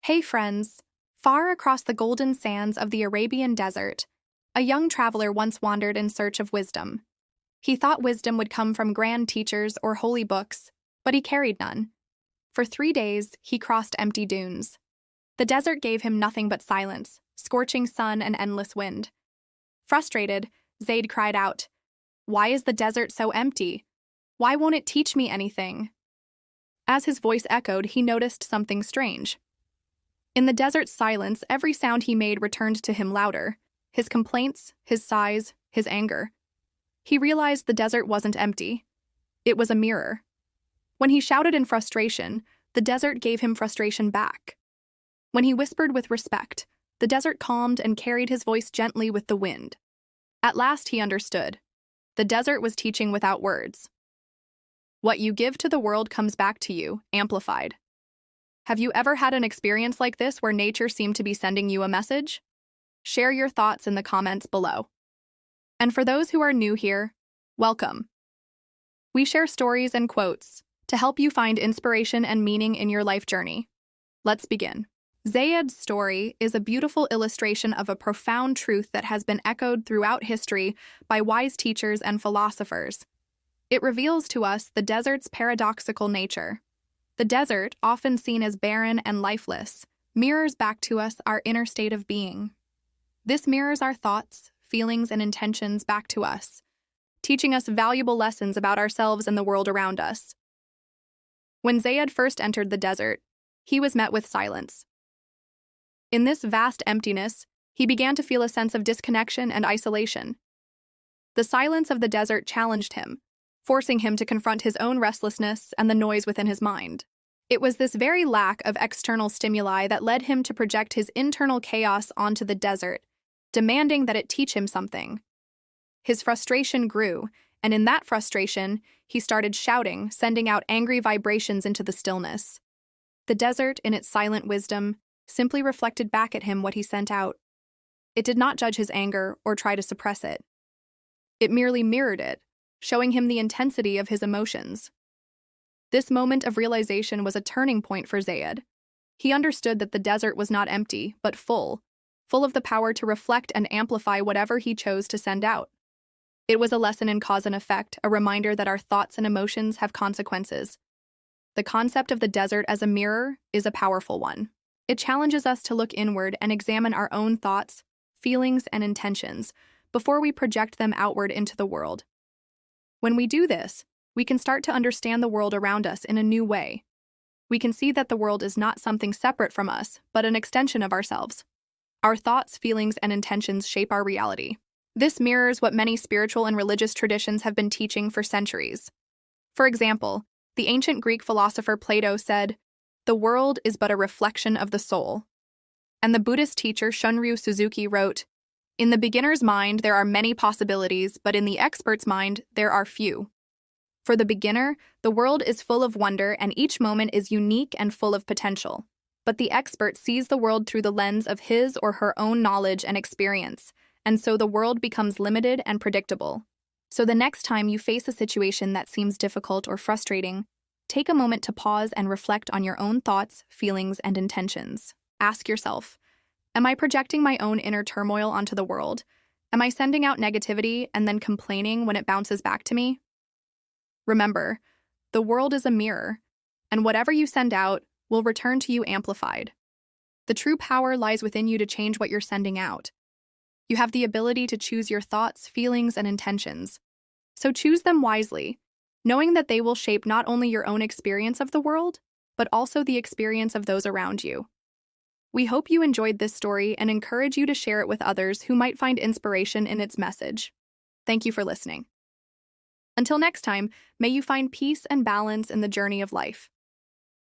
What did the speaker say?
Hey friends! Far across the golden sands of the Arabian desert, a young traveler once wandered in search of wisdom. He thought wisdom would come from grand teachers or holy books, but he carried none. For 3 days, he crossed empty dunes. The desert gave him nothing but silence, scorching sun and endless wind. Frustrated, Zayd cried out, "Why is the desert so empty? Why won't it teach me anything?" As his voice echoed, he noticed something strange. In the desert's silence, every sound he made returned to him louder: his complaints, his sighs, his anger. He realized the desert wasn't empty. It was a mirror. When he shouted in frustration, the desert gave him frustration back. When he whispered with respect, the desert calmed and carried his voice gently with the wind. At last he understood. The desert was teaching without words. What you give to the world comes back to you, amplified. Have you ever had an experience like this where nature seemed to be sending you a message? Share your thoughts in the comments below. And for those who are new here, welcome. We share stories and quotes to help you find inspiration and meaning in your life journey. Let's begin. Zayd's story is a beautiful illustration of a profound truth that has been echoed throughout history by wise teachers and philosophers. It reveals to us the desert's paradoxical nature. The desert, often seen as barren and lifeless, mirrors back to us our inner state of being. This mirrors our thoughts, feelings, and intentions back to us, teaching us valuable lessons about ourselves and the world around us. When Zayd first entered the desert, he was met with silence. In this vast emptiness, he began to feel a sense of disconnection and isolation. The silence of the desert challenged him, forcing him to confront his own restlessness and the noise within his mind. It was this very lack of external stimuli that led him to project his internal chaos onto the desert, demanding that it teach him something. His frustration grew, and in that frustration, he started shouting, sending out angry vibrations into the stillness. The desert, in its silent wisdom, simply reflected back at him what he sent out. It did not judge his anger or try to suppress it. It merely mirrored it, showing him the intensity of his emotions. This moment of realization was a turning point for Zayd. He understood that the desert was not empty, but full of the power to reflect and amplify whatever he chose to send out. It was a lesson in cause and effect, a reminder that our thoughts and emotions have consequences. The concept of the desert as a mirror is a powerful one. It challenges us to look inward and examine our own thoughts, feelings, and intentions before we project them outward into the world. When we do this, we can start to understand the world around us in a new way. We can see that the world is not something separate from us, but an extension of ourselves. Our thoughts, feelings, and intentions shape our reality. This mirrors what many spiritual and religious traditions have been teaching for centuries. For example, the ancient Greek philosopher Plato said, "The world is but a reflection of the soul." And the Buddhist teacher Shunryu Suzuki wrote, "In the beginner's mind, there are many possibilities, but in the expert's mind, there are few." For the beginner, the world is full of wonder and each moment is unique and full of potential. But the expert sees the world through the lens of his or her own knowledge and experience, and so the world becomes limited and predictable. So the next time you face a situation that seems difficult or frustrating, take a moment to pause and reflect on your own thoughts, feelings, and intentions. Ask yourself, am I projecting my own inner turmoil onto the world? Am I sending out negativity and then complaining when it bounces back to me? Remember, the world is a mirror, and whatever you send out will return to you amplified. The true power lies within you to change what you're sending out. You have the ability to choose your thoughts, feelings, and intentions. So choose them wisely, knowing that they will shape not only your own experience of the world, but also the experience of those around you. We hope you enjoyed this story and encourage you to share it with others who might find inspiration in its message. Thank you for listening. Until next time, may you find peace and balance in the journey of life.